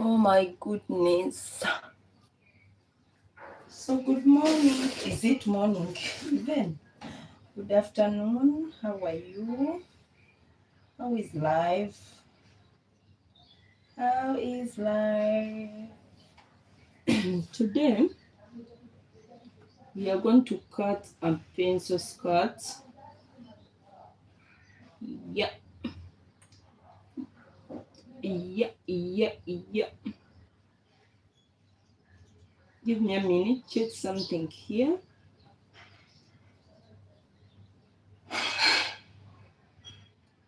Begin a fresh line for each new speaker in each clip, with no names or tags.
Oh my goodness. So good morning. Is it morning even? Good afternoon. How are you? How is life? How is life? Today we are going to cut a pencil skirt. Yeah, yeah. Give me a minute. Check something here.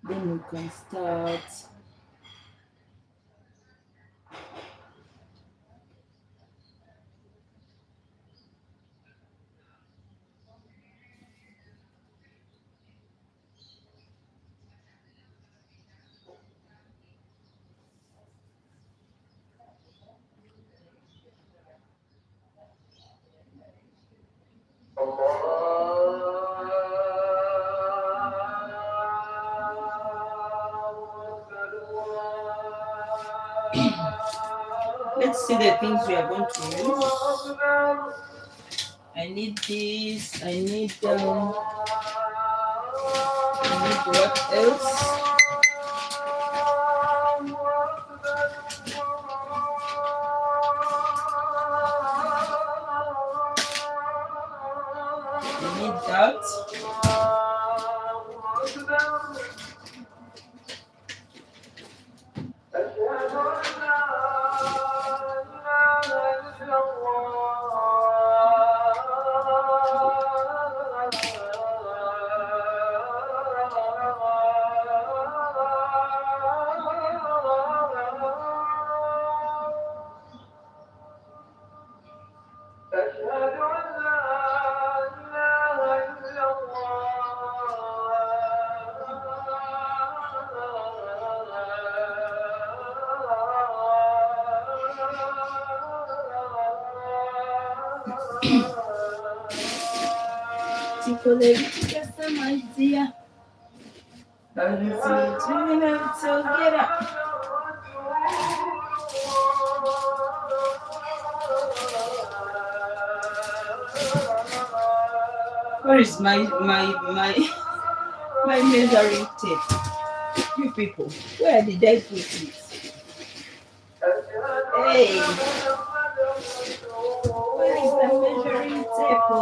Then we can start. Let's see the things we are going to use. I need this. I need what else? I need that. Where is my measuring tape? You people, where did I put it? Hey, where is the measuring tape? Oh?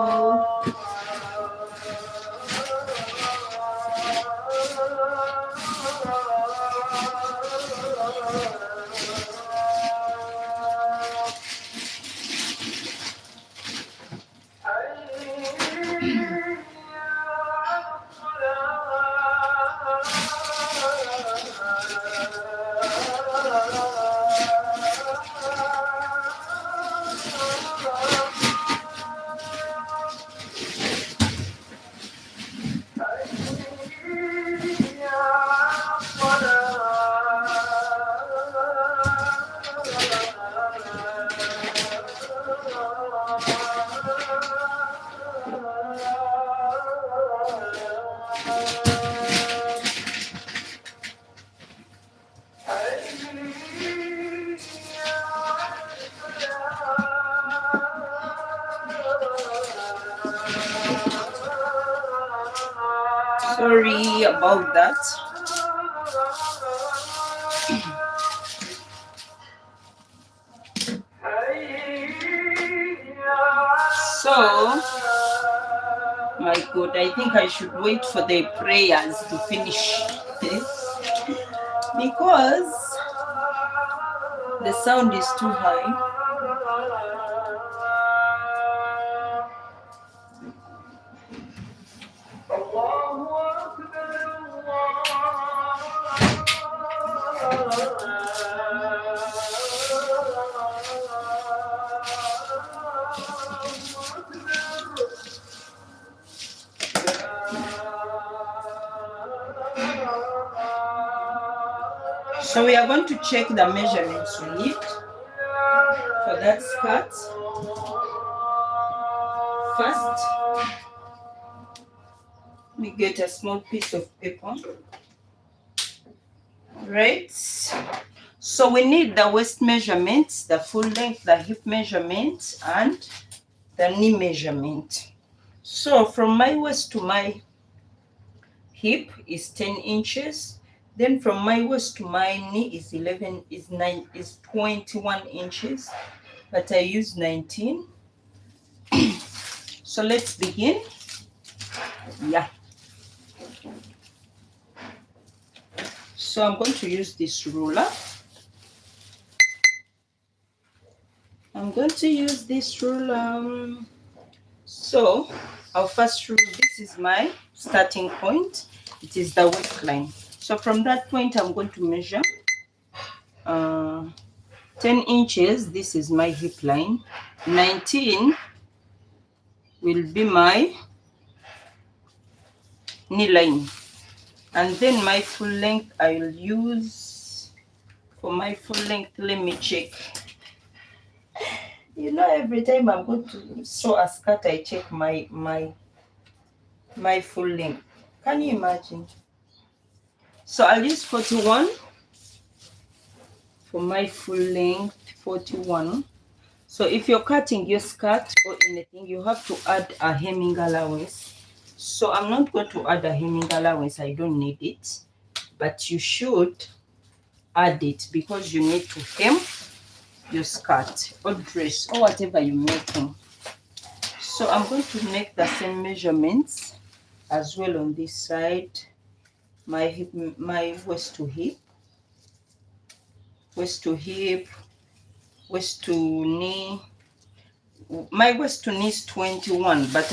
Sorry about that. So, my God, I think I should wait for the prayers to finish because the sound is too high. So we are going to check the measurements we need for that skirt. First, we get a small piece of paper. Right. So we need the waist measurements, the full length, the hip measurement, and the knee measurement. So from my waist to my hip is 10 inches. Then from my waist to my knee is 21 inches, but I use 19. So let's begin. Yeah. So I'm going to use this ruler. I'm going to use this ruler. So I'll first rule, this is my starting point. It is the waistline. So from that point, I'm going to measure 10 inches. This is my hip line. 19 will be my knee line. And then my full length, I will use, for my full length, let me check. You know, every time I'm going to sew a skirt, I check my full length. Can you imagine? So I'll use 41 for my full length, 41. So if you're cutting your skirt or anything, you have to add a hemming allowance. So I'm not going to add a hemming allowance, I don't need it, but you should add it because you need to hem your skirt or dress or whatever you're making. So I'm going to make the same measurements as well on this side. My hip, my waist to hip, waist to hip, waist to knee. My waist to knee is 21, but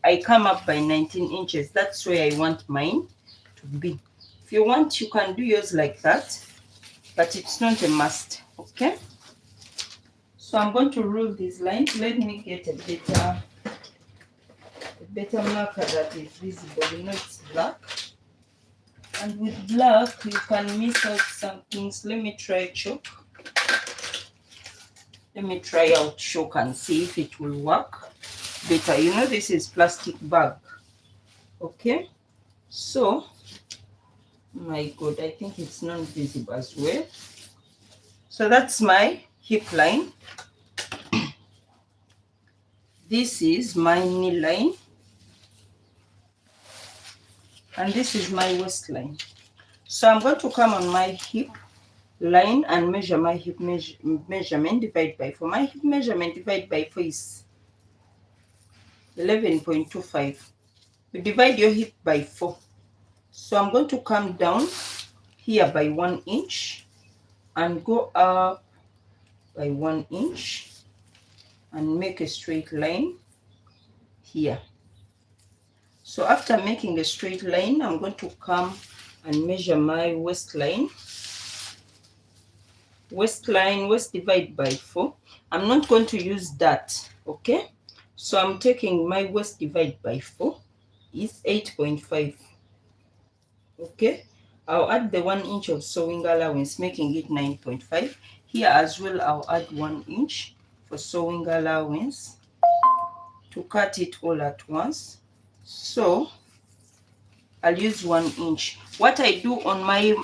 I come up by 19 inches. That's where I want mine to be. If you want, you can do yours like that, but it's not a must. Okay, so I'm going to rule these lines. Let me get a better marker that is visible. You know, it's black, and with black you can miss out some things. Let me try chalk. Let me try out chalk and see if it will work better. You know, this is plastic bag. Okay, so my God, I think it's not visible as well. So that's my hip line. This is my knee line, and this is my waistline. So I'm going to come on my hip line and measure my hip measurement, divide by 4. My hip measurement divide by 4 is 11.25. You divide your hip by 4. So I'm going to come down here by 1 inch and go up by 1 inch and make a straight line here. So after making a straight line, I'm going to come and measure my waistline. Waistline, waist divide by 4. I'm not going to use that, okay? So I'm taking my waist divide by 4 is 8.5. Okay, I'll add the 1 inch of sewing allowance, making it 9.5. Here as well, I'll add 1 inch for sewing allowance to cut it all at once. So I'll use 1 inch. What I do on my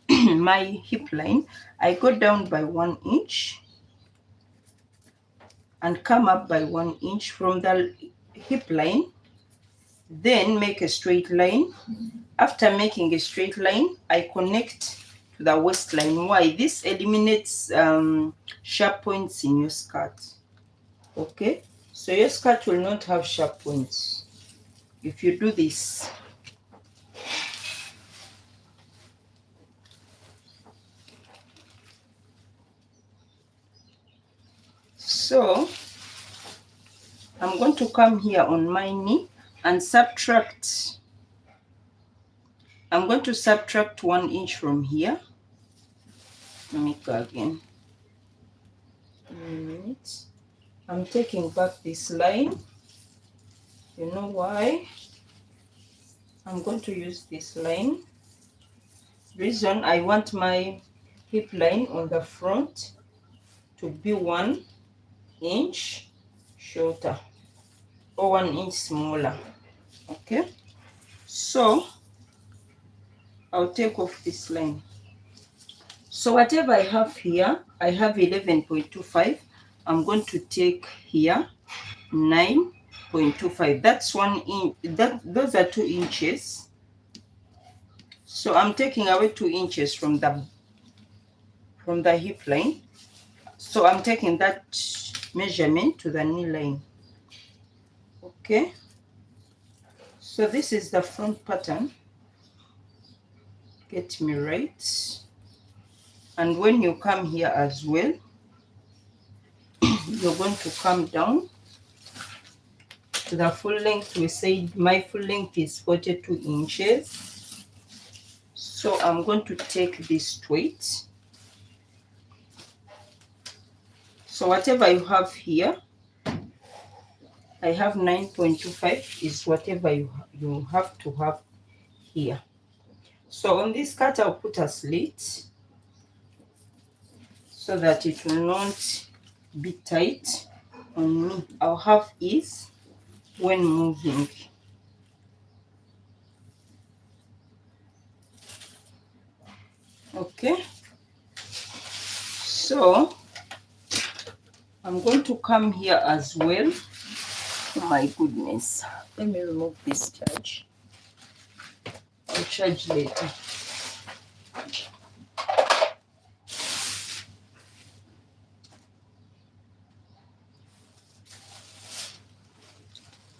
my hip line, I go down by 1 inch and come up by 1 inch from the hip line, then make a straight line. After making a straight line, I connect to the waistline. Why? This eliminates sharp points in your skirt. Okay, so your skirt will not have sharp points if you do this. So I'm going to come here on my knee and subtract. I'm going to subtract 1 inch from here. Let me go again. A minute. I'm taking back this line. You know why? I'm going to use this line. Reason, I want my hip line on the front to be 1 inch shorter or 1 inch smaller. Okay, so I'll take off this line. So whatever I have here, I have 11.25. I'm going to take here 9.25. That's 1 inch. Those are 2 inches. So I'm taking away 2 inches from the hip line. So I'm taking that measurement to the knee line. Okay. So this is the front pattern. Get me right. And when you come here as well, you're going to come down to the full length. We said my full length is 42 inches. So I'm going to take this straight. So whatever you have here, I have 9.25 is whatever you have to have here. So on this cut, I'll put a slit so that it will not be tight on me. I'll have ease when moving. Okay. So I'm going to come here as well. Oh my goodness. Let me remove this charge. I'll charge later.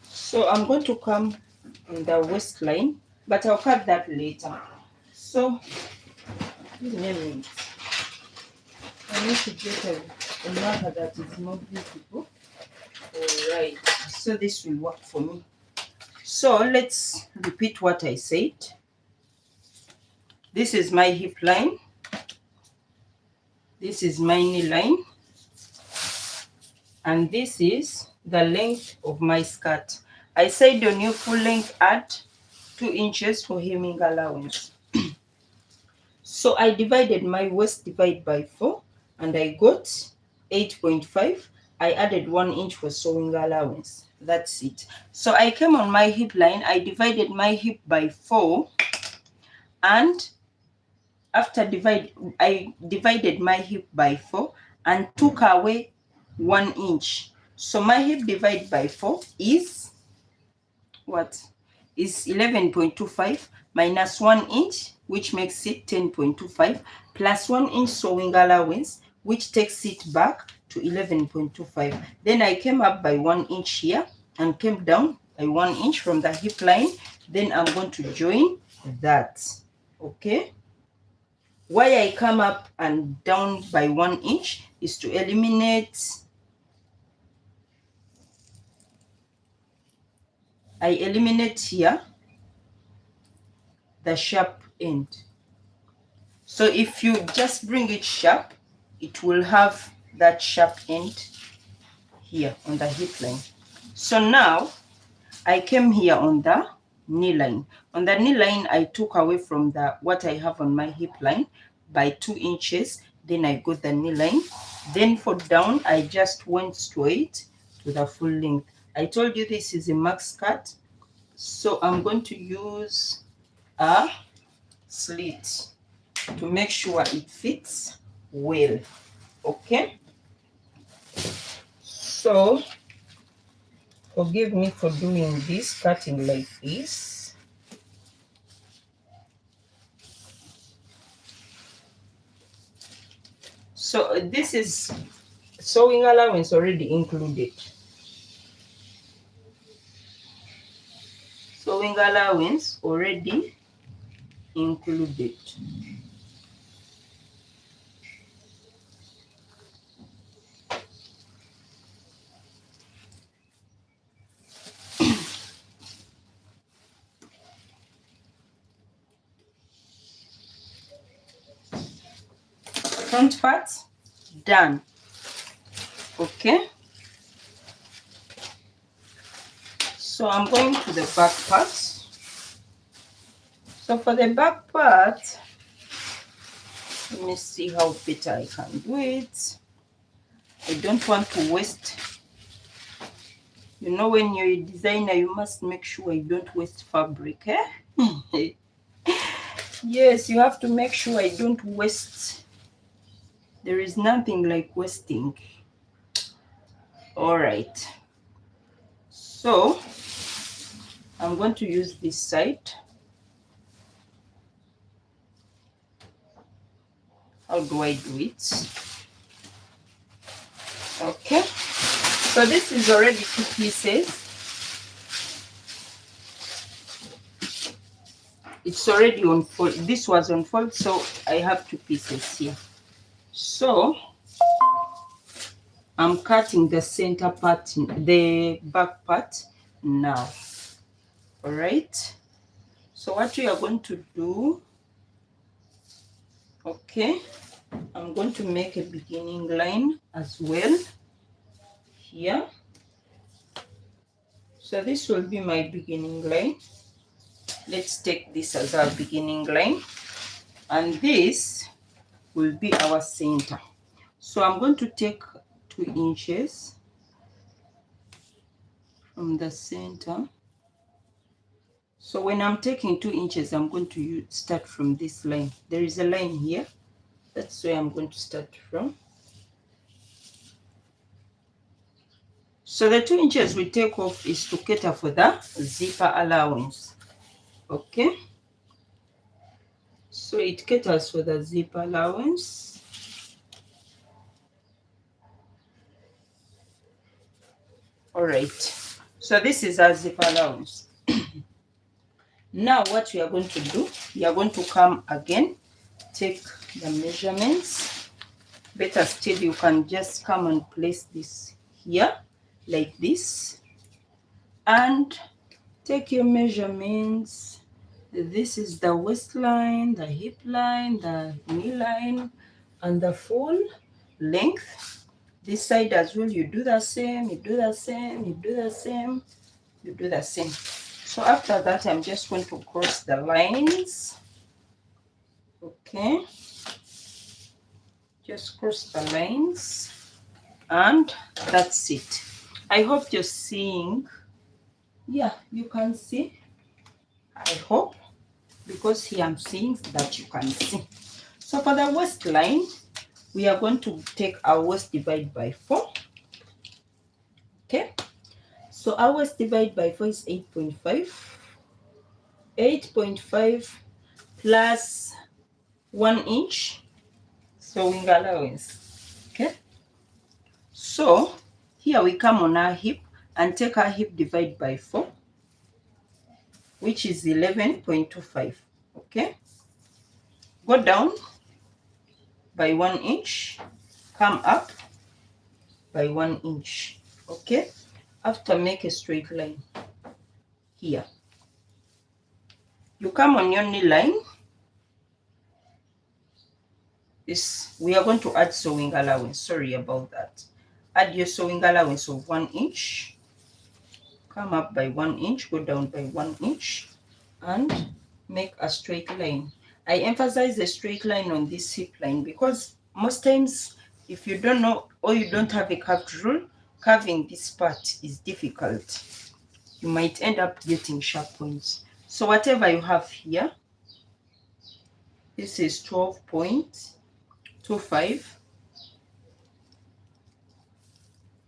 So I'm going to come in the waistline, but I'll cut that later. So I need to get a marker that is more beautiful. Alright, so this will work for me. So let's repeat what I said. This is my hip line. This is my knee line. And this is the length of my skirt. I said on your full length add 2 inches for hemming allowance. So I divided my waist divide by 4 and I got 8.5. I added 1 inch for sewing allowance. That's it. So I came on my hip line. I divided my hip by 4 and after I divided my hip by 4 and took away 1 inch. So my hip divided by 4 is what? Is 11.25 minus 1 inch, which makes it 10.25, plus 1 inch sewing allowance, which takes it back to 11.25. Then I came up by 1 inch here and came down by 1 inch from the hip line. Then I'm going to join that. Okay. Why I come up and down by 1 inch is to eliminate. I eliminate here the sharp end. So if you just bring it sharp, it will have that sharp end here on the hip line. So now I came here on the knee line. On the knee line, I took away from what I have on my hip line by 2 inches. Then I got the knee line. Then for down, I just went straight to the full length. I told you this is a max cut, so I'm going to use a slit to make sure it fits well. Okay, so forgive me for doing this, cutting like this. So this is sewing allowance already included. Sewing allowance already included. Front part done. Okay, so I'm going to the back part. So for the back part, let me see how better I can do it. I don't want to waste. You know, when you're a designer, you must make sure you don't waste fabric. Eh? Yes, you have to make sure I don't waste There is nothing like wasting. All right. So I'm going to use this side. How do I do it? Okay. So this is already 2 pieces. It's already on fold. This was on fold, so I have 2 pieces here. So I'm cutting the center part, the back part now. All right. So what we are going to do, okay, I'm going to make a beginning line as well here. So this will be my beginning line. Let's take this as our beginning line, and this will be our center. So I'm going to take 2 inches from the center. So when I'm taking 2 inches, I'm going to start from this line. There is a line here. That's where I'm going to start from. So the 2 inches we take off is to cater for the zipper allowance. Okay. So it caters for the zipper allowance. All right. So this is our zipper allowance. Now what we are going to do, we are going to come again, take the measurements. Better still, you can just come and place this here like this and take your measurements. This is the waistline, the hip line, the knee line, and the full length. This side as well, you do the same, you do the same, you do the same, you do the same. So after that, I'm just going to cross the lines. Okay. Just cross the lines, and that's it. I hope you're seeing. Yeah, you can see. I hope, because here I'm seeing that you can see. So for the waistline, we are going to take our waist divide by 4. Okay. So our waist divide by 4 is 8.5. 8.5 plus 1 inch sewing allowance. Okay. So here we come on our hip and take our hip divide by 4, which is 11.25. Okay. Go down by 1 inch, come up by 1 inch. Okay. After, make a straight line here. You come on your knee line. We are going to add sewing allowance. Sorry about that. Add your sewing allowance of 1 inch. Come up by 1 inch, go down by 1 inch, and make a straight line. I emphasize the straight line on this hip line because most times, if you don't know or you don't have a curved rule, carving this part is difficult. You might end up getting sharp points. So whatever you have here, this is 12.25.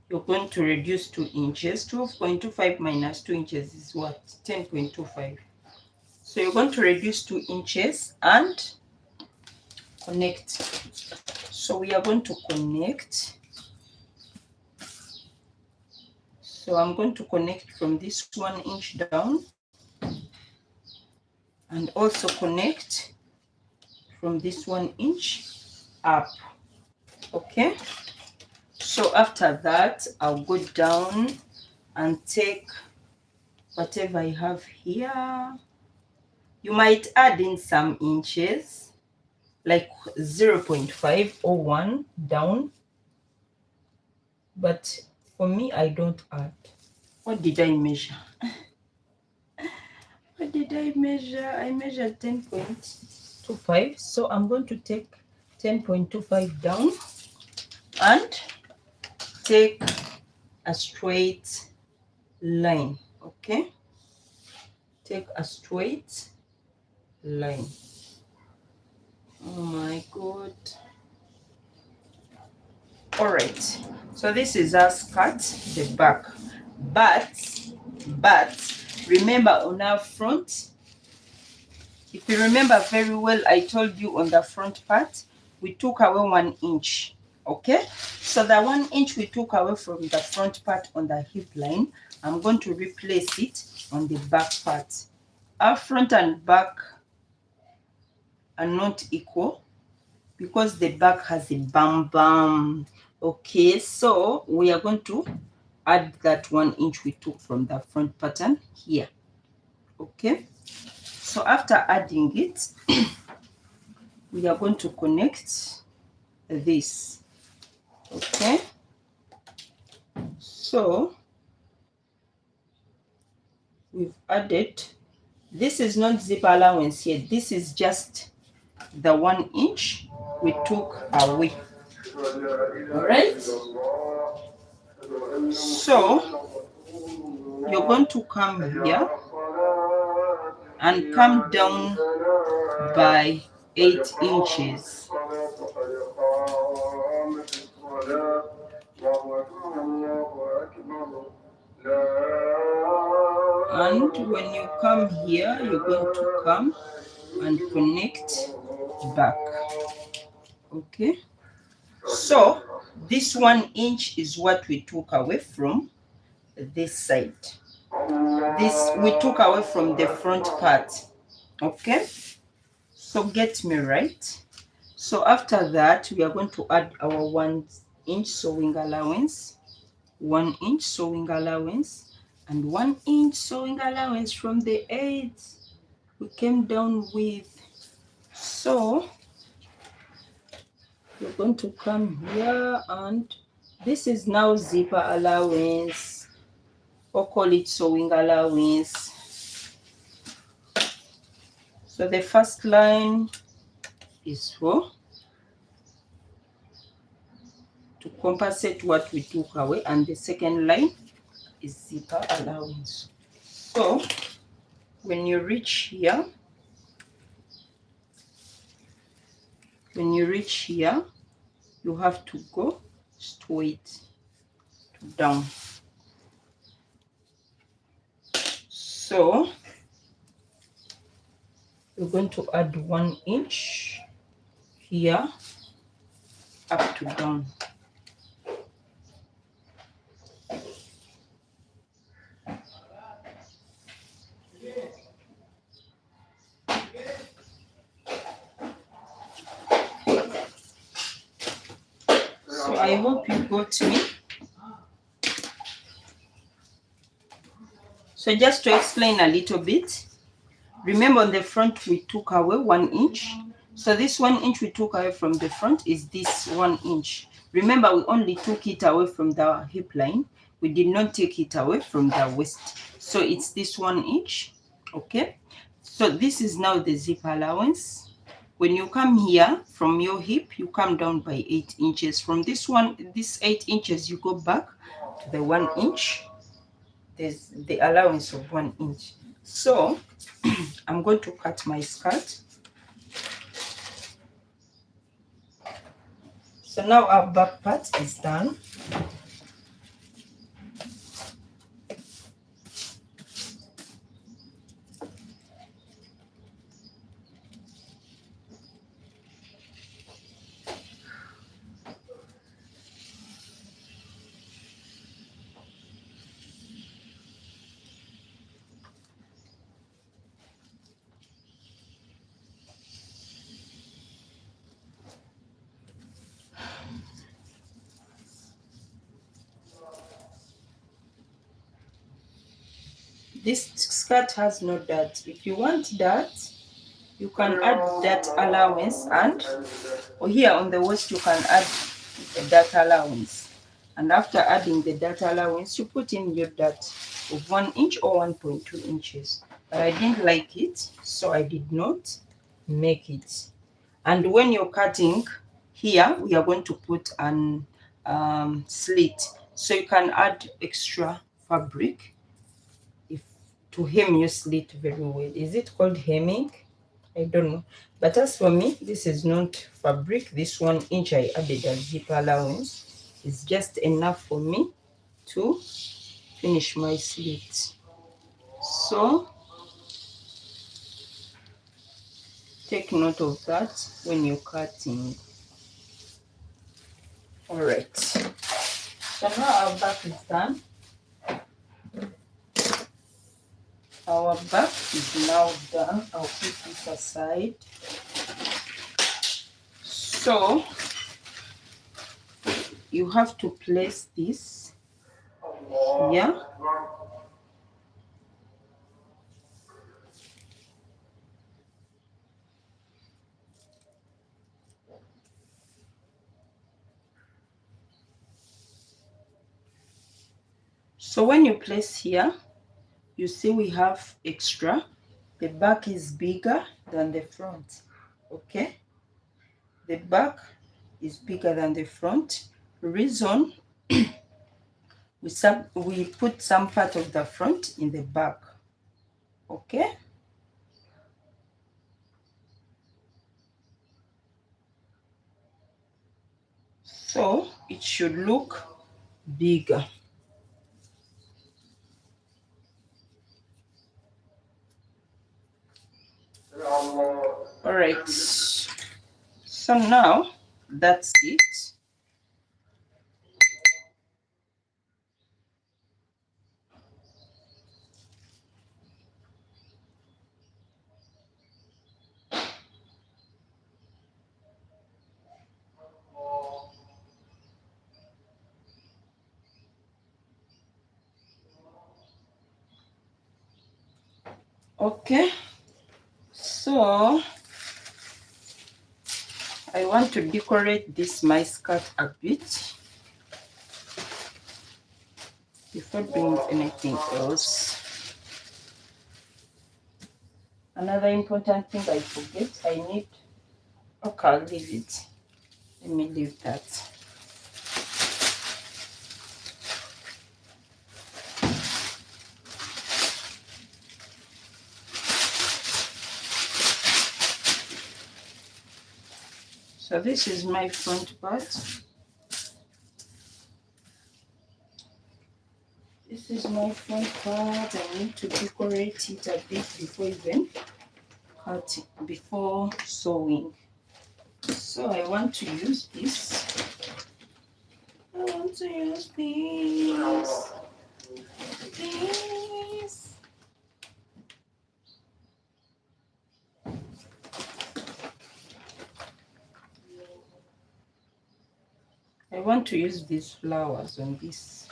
You're going to reduce 2 inches. 12.25 minus 2 inches is what? 10.25. So you're going to reduce 2 inches and connect. So we are going to connect. So I'm going to connect from this 1 inch down and also connect from this 1 inch up. Okay. So after that, I'll go down and take whatever I have here. You might add in some inches, like 0.5 or 1 down. But for me, I don't add. What did I measure? What did I measure? I measured 10.25. So I'm going to take 10.25 down and take a straight line. Okay. Take a straight line. Oh my God. All right, so this is our skirt, the back, but remember on our front, if you remember very well, I told you on the front part we took away 1 inch. Okay, so the 1 inch we took away from the front part on the hip line, I'm going to replace it on the back part. Our front and back are not equal because the back has a bam bam. Okay, so we are going to add that 1 inch we took from the front pattern here. Okay, so after adding it, we are going to connect this. Okay, so we've added, this is not zip allowance here, this is just the 1 inch we took away. All right, so you're going to come here and come down by 8 inches. And when you come here, you're going to come and connect back. Okay, so this 1 inch is what we took away from this side. This we took away from the front part. Okay, so get me right. So after that, we are going to add our 1 inch sewing allowance, 1 inch sewing allowance, and 1 inch sewing allowance from the edge we came down with. So you're going to come here, and this is now zipper allowance, or call it sewing allowance. So the first line is for to compensate what we took away, and the second line is zipper allowance. So when you reach here, you have to go straight down. So you're going to add 1 inch here up to down. So I hope you got me. So just to explain a little bit, remember on the front we took away 1 inch. So this 1 inch we took away from the front is this 1 inch. Remember, we only took it away from the hip line. We did not take it away from the waist. So it's this 1 inch. Okay, so this is now the zip allowance. When you come here from your hip, you come down by 8 inches. From this 8 inches, you go back to the 1 inch. There's the allowance of 1 inch. So I'm going to cut my skirt. So now our back part is done. This skirt has no dart. If you want dart, you can add dart allowance, and here on the waist you can add the dart allowance. And after adding the dart allowance, you put in your dart of 1 inch or 1.2 inches. But I didn't like it, so I did not make it. And when you're cutting here, we are going to put an slit, so you can add extra fabric to hem your slit very well. Is it called hemming? I don't know. But as for me, this is not fabric. This 1 inch I added a zip allowance. is just enough for me to finish my slit. So take note of that when you're cutting. All right, so now our back is done. Our back is now done. I'll put this aside. So you have to place this here. So when you place here, you see we have extra. The back is bigger than the front. Okay, the back is bigger than the front. Reason we put some part of the front in the back. Okay, so it should look bigger. All right, so now that's it. Okay, so I want to decorate this my skirt a bit before doing anything else. Another important thing I forget, I need, okay, I'll leave it. Let me leave that. So this is my front part. This is my front part. I need to decorate it a bit before even cutting, before sewing. So I want to use this. I want to use this. This. I want to use these flowers on this.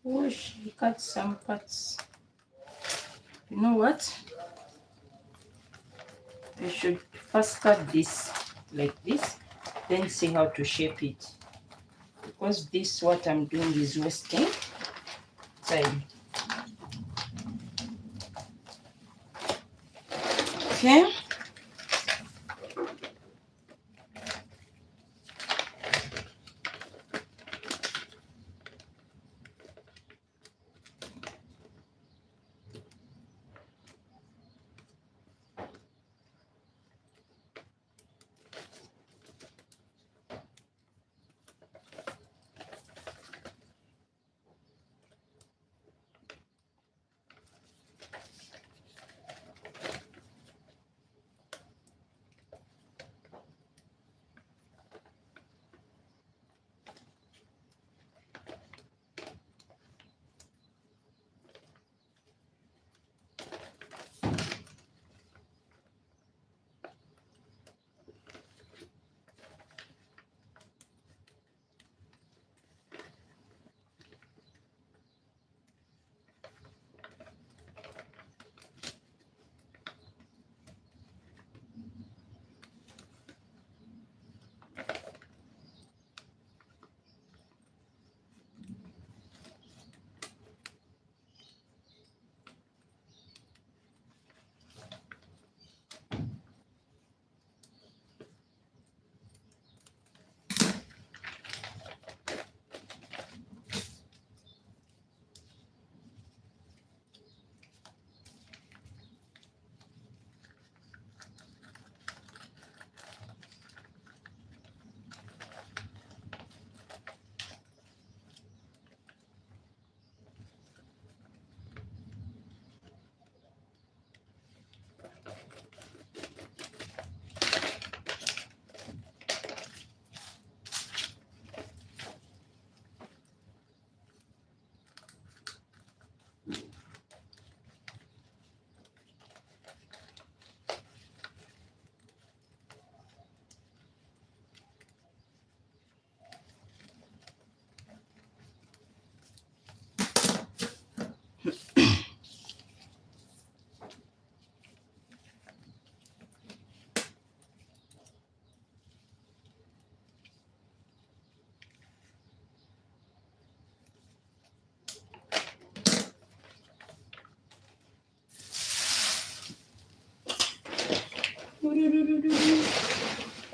Oh, she cut some parts. You know what? I should first cut this like this, then see how to shape it. Because this, what I'm doing is wasting time. Okay.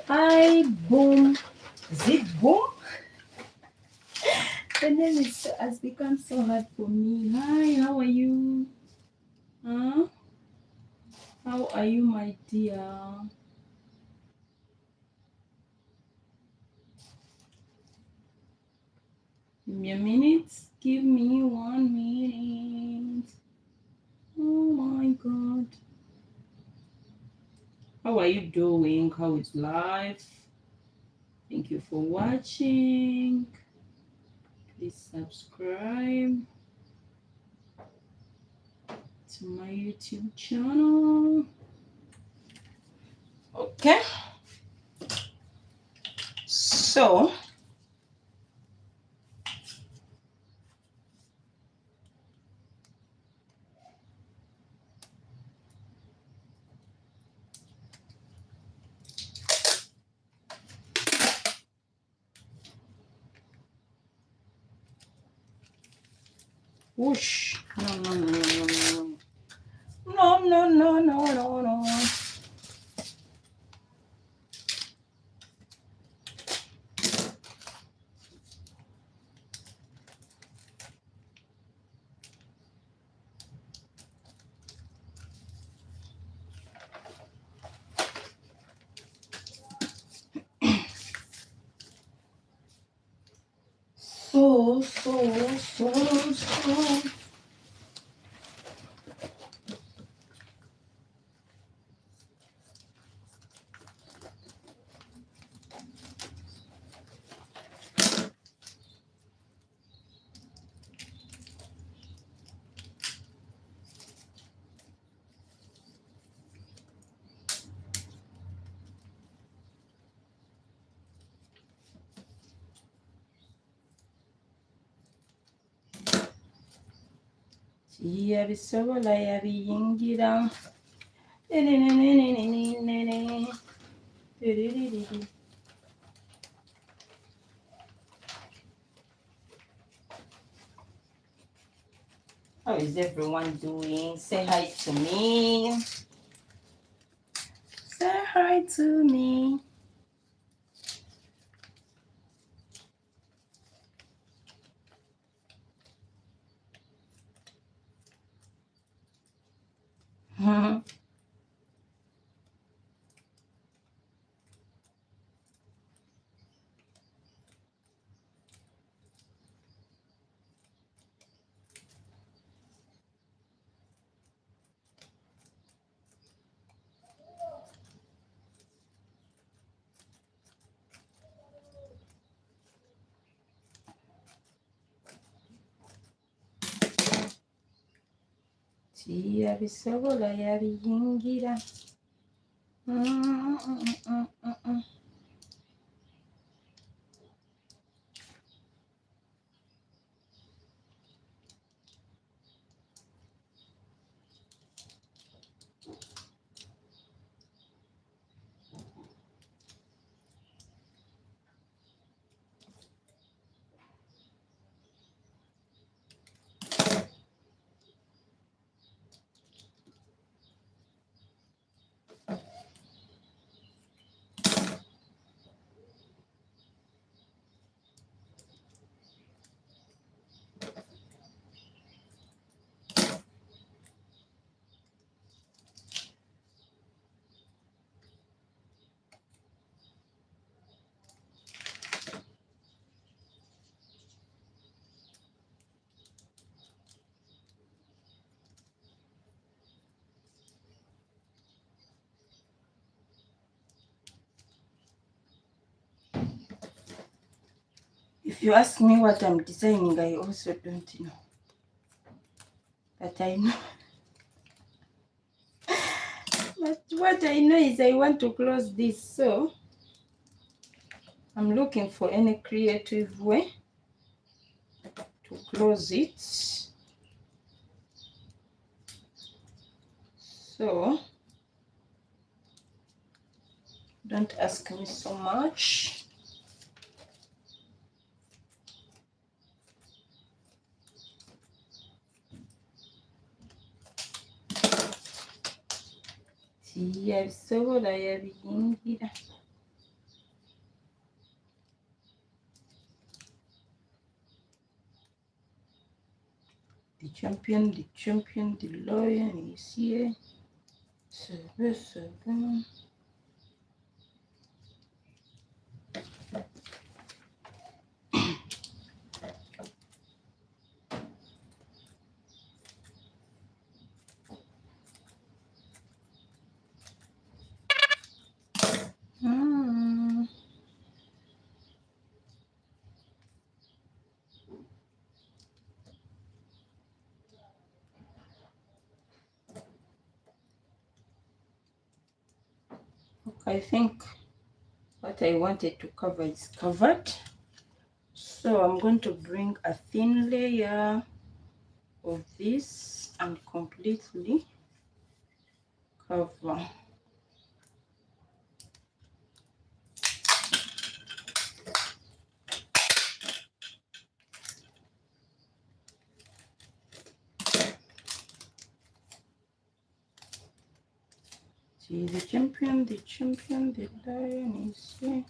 Hi, boom. Zip boom. The name has become so hard for me. Hi, how are you? Huh? How are you, my dear? Give me a minute. Give me 1 minute. Oh my God. How are you doing? How is life? Thank you for watching. Please subscribe to my YouTube channel. Okay. So, whoosh. No, no, no, no, no. No, no, no, no, no, no. So. Yabisobola yabiyingira. How is everyone doing? Say hi to me. Say hi to me. Yabisobola yabiyingira. If you ask me what I'm designing, I also don't know. But I know. But what I know is I want to close this, so I'm looking for any creative way to close it. So don't ask me so much. yabisobola yabiyingira. The champion, the lion is here. So good. Okay, I think what I wanted to cover is covered. So I'm going to bring a thin layer of this and completely cover. See the champion, the lion is here.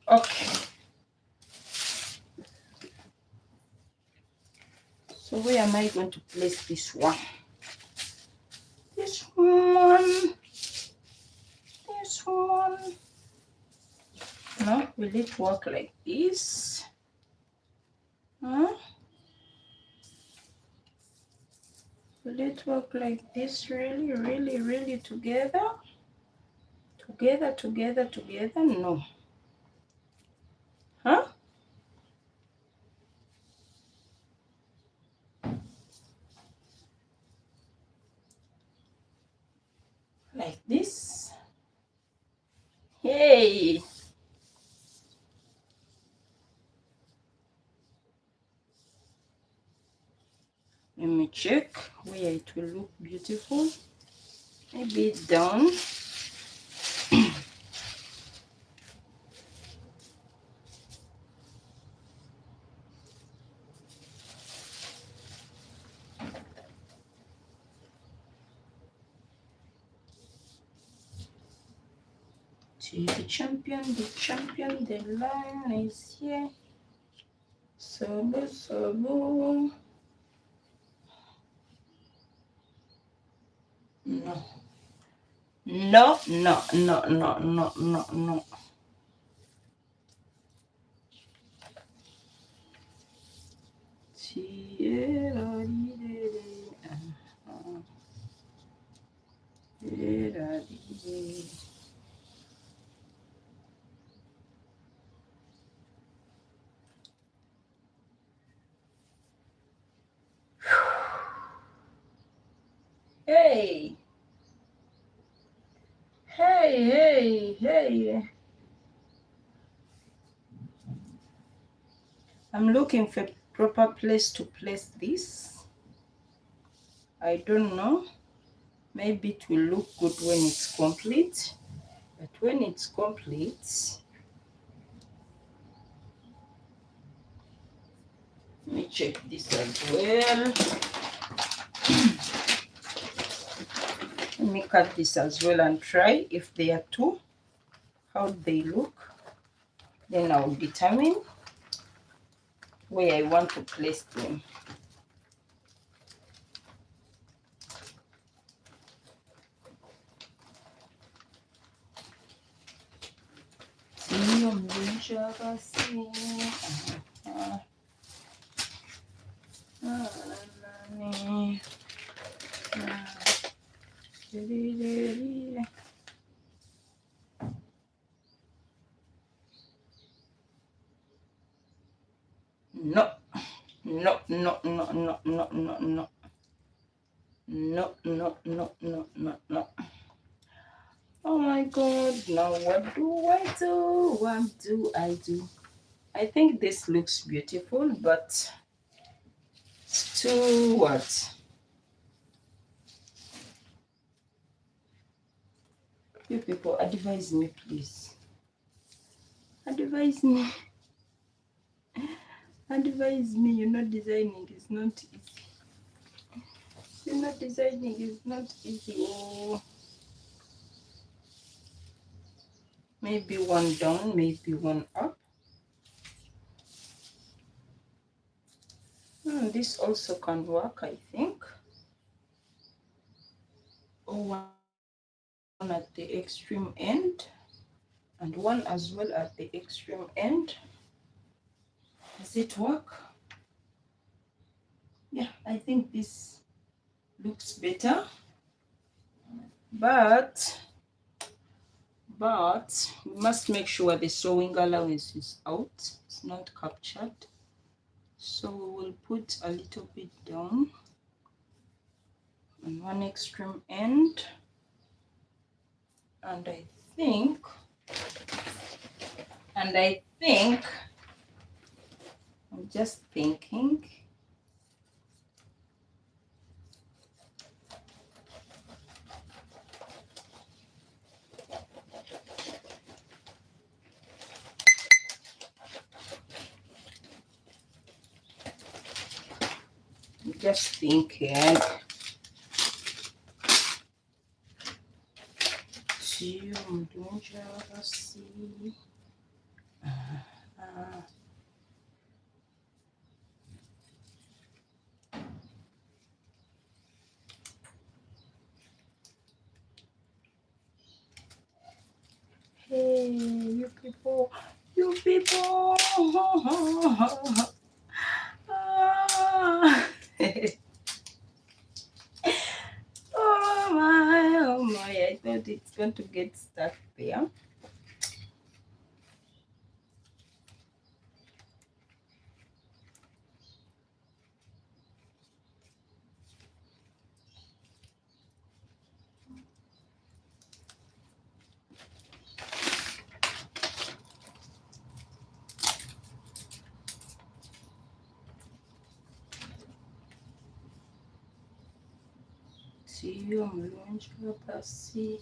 Okay. So where am I going to place this one? This one. No, will it work like this? Huh? Will it work like this? Really together? Together? No. Huh? Like this? Hey! Let me check where it will look beautiful. Maybe down. See the champion, the lion is here. Sobo. No. Hey. I'm looking for a proper place to place this. I don't know. Maybe it will look good when it's complete. But when it's complete, let me check this as well. Let me cut this as well and try if they are two, how they look. Then I'll determine where I want to place them. No. Oh my God, now what do I do? What do I do? I think this looks beautiful, but it's too what? You people advise me, please. Advise me. Advise me. Designing is not easy. Designing is not easy. Oh, maybe one down, maybe one up. This also can work, I think. Or one at the extreme end, and one as well at the extreme end. Does it work? Yeah, I think this looks better, but we must make sure the sewing allowance is out, it's not captured. So we will put a little bit down on one extreme end, and I think I'm just thinking, hey, you people. Ah. Oh my, I thought it's going to get stuck there. Tiyo mulungi basi.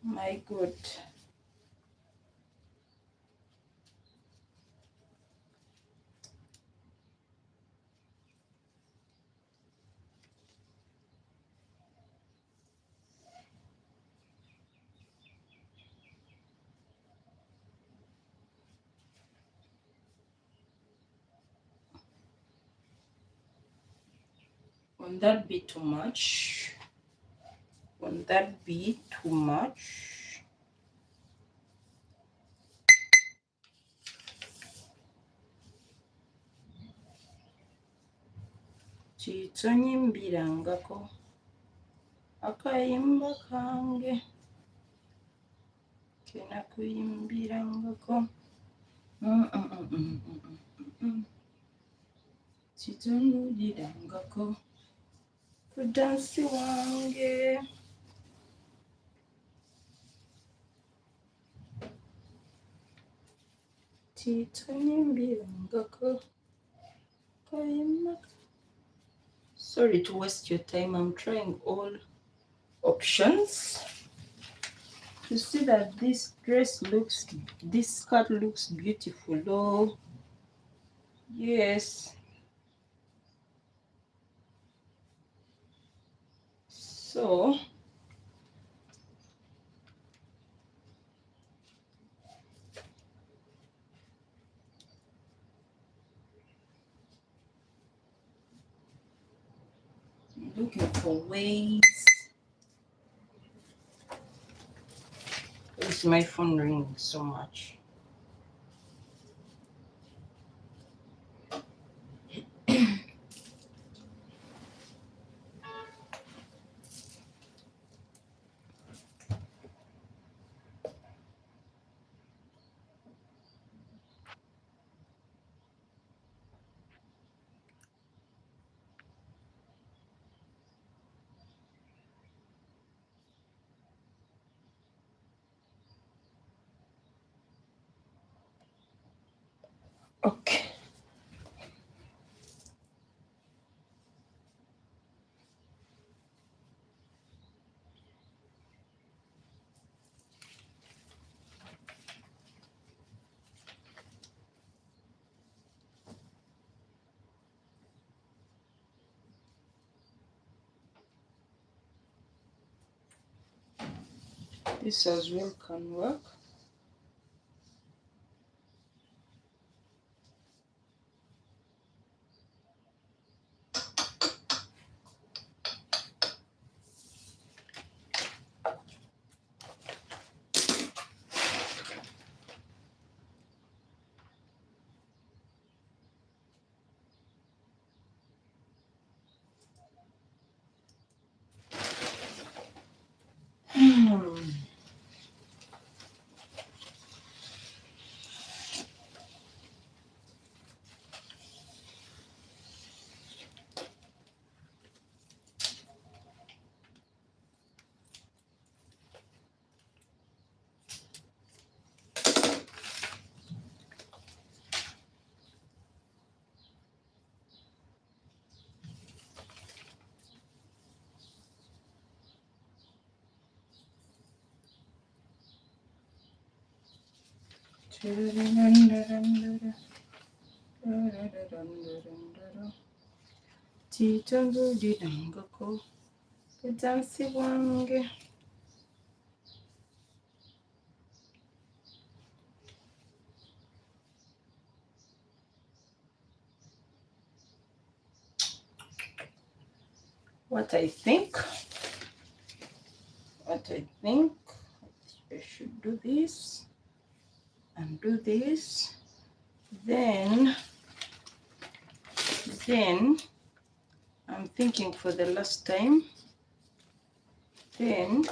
My God. Won't that be too much? Won't that be too much? Kitso nyimbirangako akayimba kange kenakuyimbirangako. Kitso nyimbirangako kudansi wange. Sorry to waste your time. I'm trying all options to see that this skirt looks beautiful. Oh, yes. So looking for ways. Why is my phone ringing so much? Okay. This as well can work. What I think I should do this and do this, then I'm thinking for the last time, then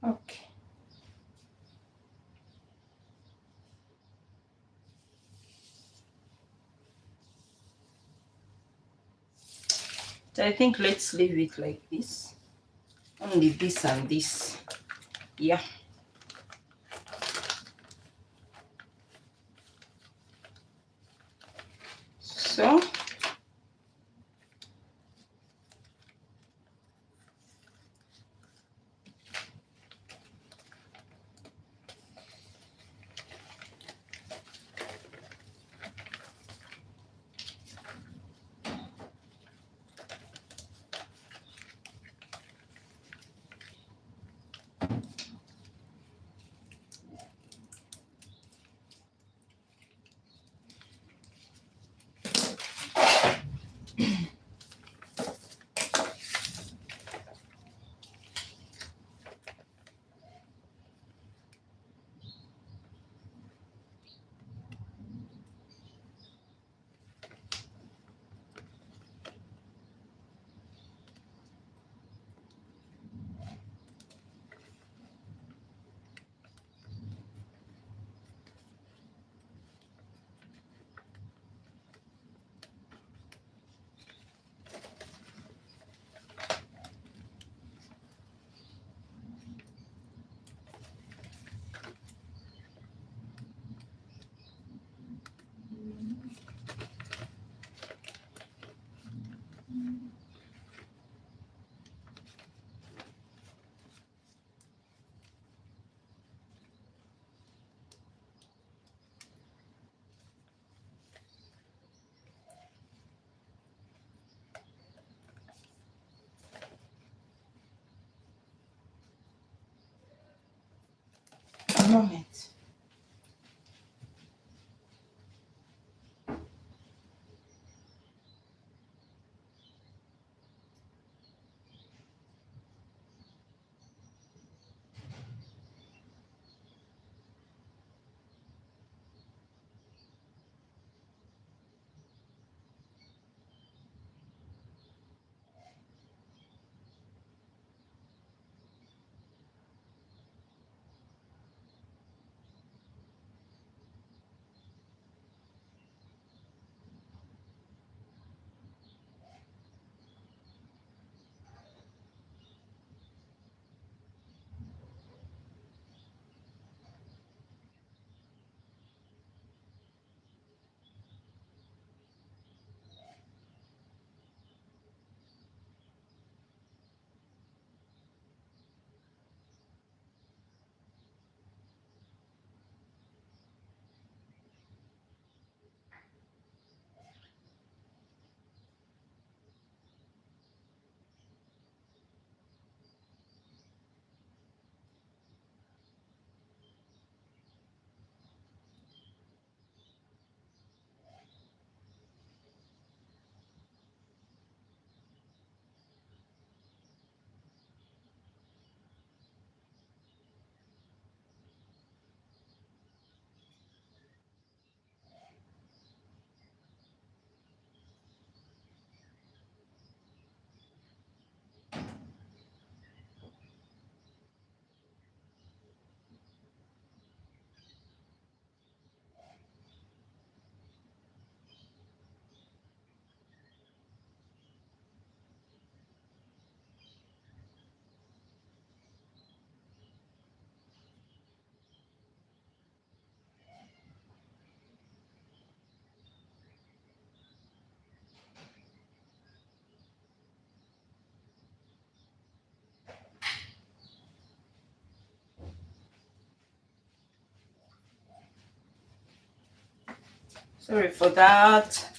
okay. So I think let's leave it like this. Only this and this. Yeah. So a moment. Sorry for that.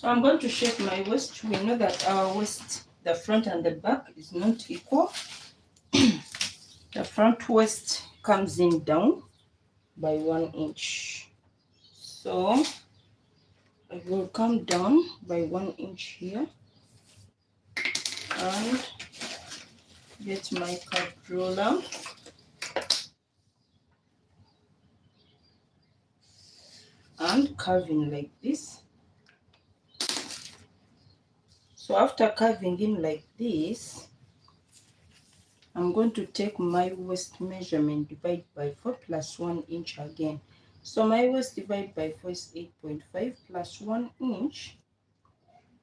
So I'm going to shape my waist. We know that our waist, the front and the back, is not equal. The front waist comes in down by 1 inch. So I will come down by 1 inch here and get my curve roller and curving like this. So after curving in like this, I'm going to take my waist measurement, divide by 4 plus 1 inch again. So my waist divided by 4 is 8.5 plus 1 inch,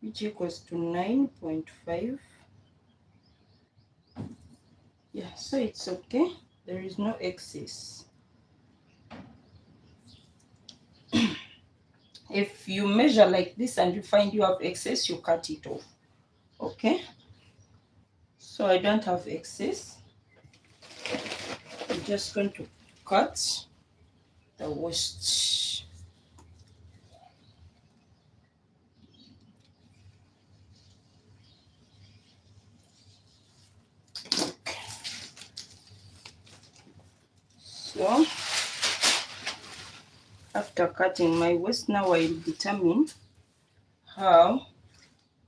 which equals to 9.5. Yeah, so it's okay. There is no excess. If you measure like this and you find you have excess, you cut it off. Okay? So I don't have excess. I'm just going to cut the waist. Okay. So after cutting my waist, now I will determine how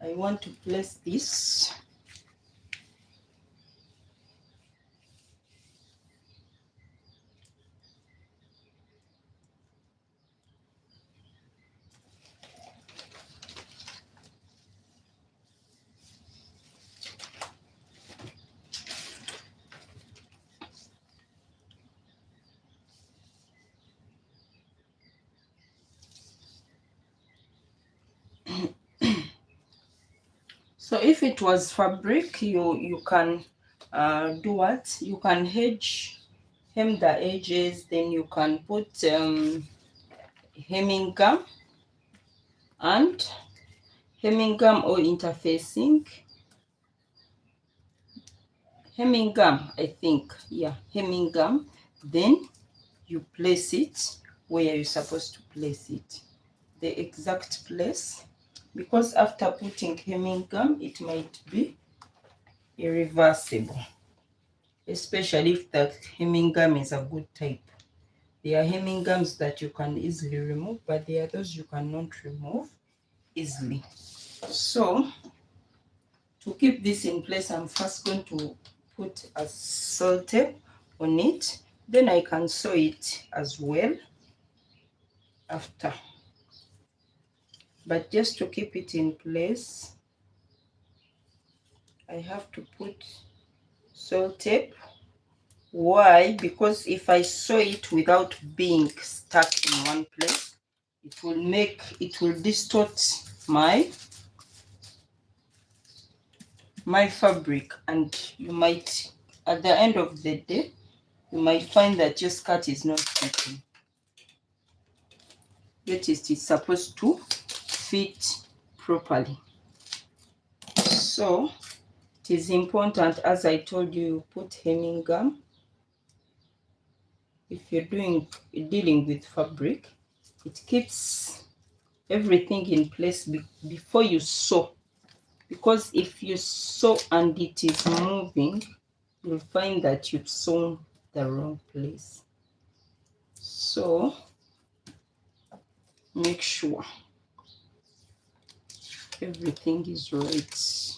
I want to place this. So if it was fabric, you can do what? You can hem the edges, then you can put hemming gum and hemming gum or interfacing. Hemming gum, I think. Yeah, hemming gum. Then you place it where you're supposed to place it. The exact place. Because after putting hemming gum, it might be irreversible. Especially if the hemming gum is a good type. There are hemming gums that you can easily remove, but there are those you cannot remove easily. So to keep this in place, I'm first going to put a sew tape on it. Then I can sew it as well after. But just to keep it in place, I have to put sew tape. Why? Because if I sew it without being stuck in one place, it will distort my fabric, and you might, at the end of the day, you might find that your skirt is not fitting. Yet it is supposed to fit properly. So it is important, as I told you, you put hemming gum. If you're dealing with fabric, it keeps everything in place before you sew. Because if you sew and it is moving, you'll find that you've sewn the wrong place. So make sure everything is right.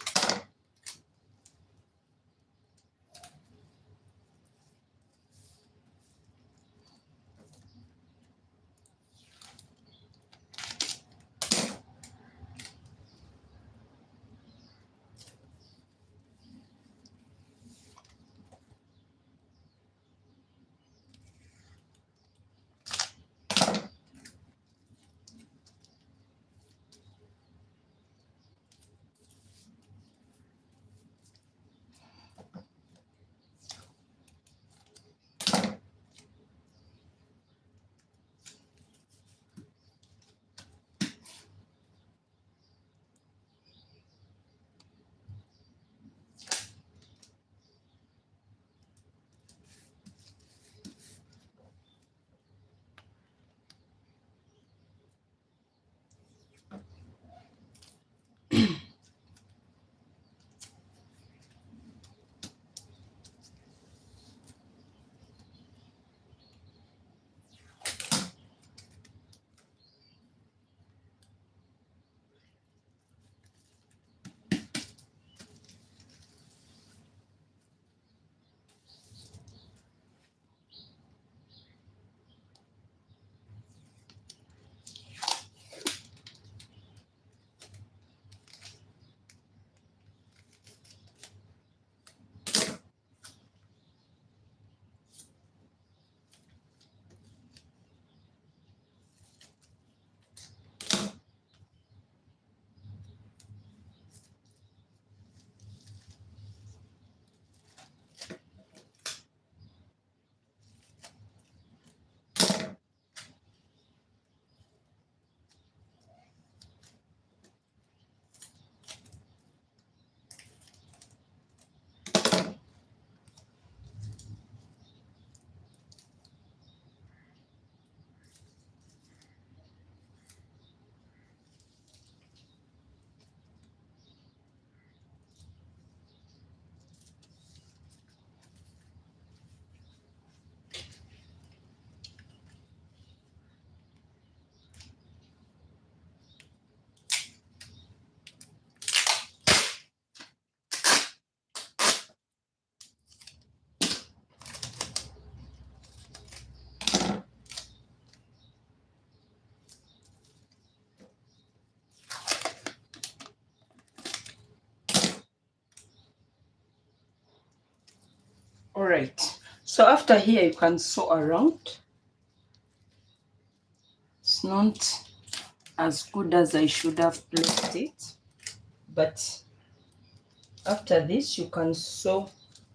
right, so after here you can sew around. It's not as good as I should have placed it, but after this you can sew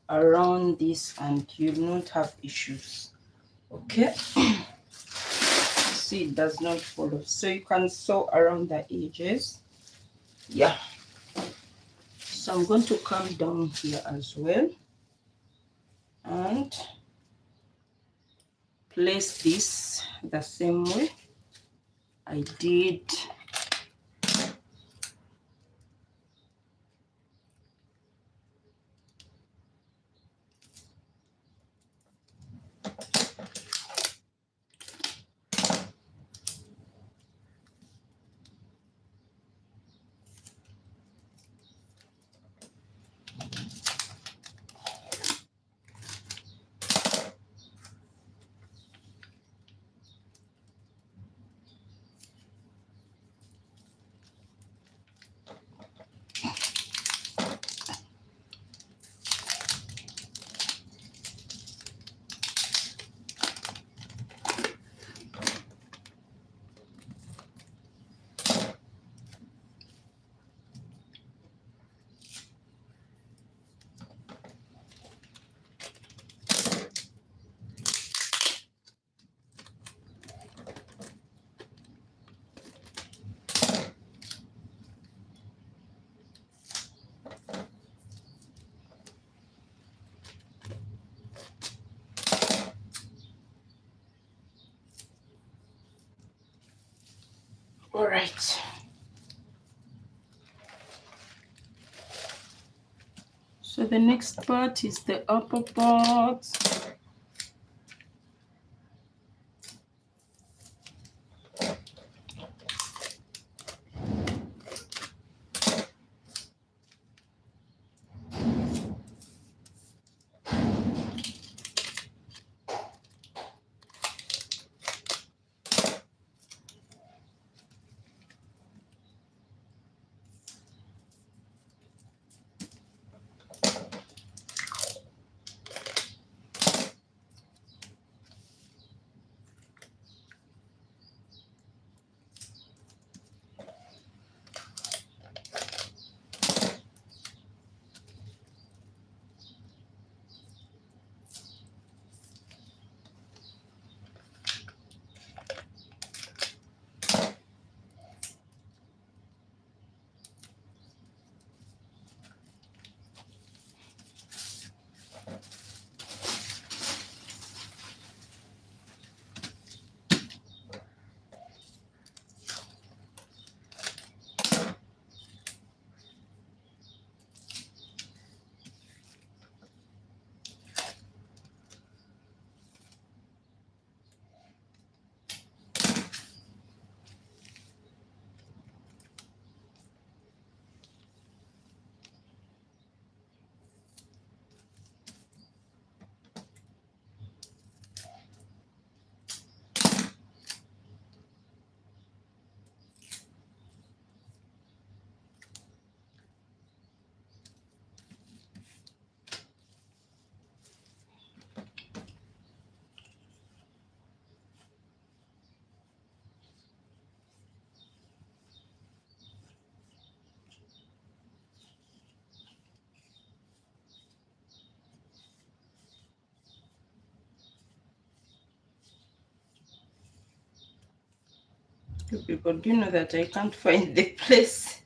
around this and you will not have issues. Okay. See, it does not follow, so you can sew around the edges. Yeah, so I'm going to come down here as well and place this the same way I did. All right. So the next part is the upper part. You people, do you know that I can't find the place?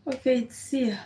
Okay, it's here.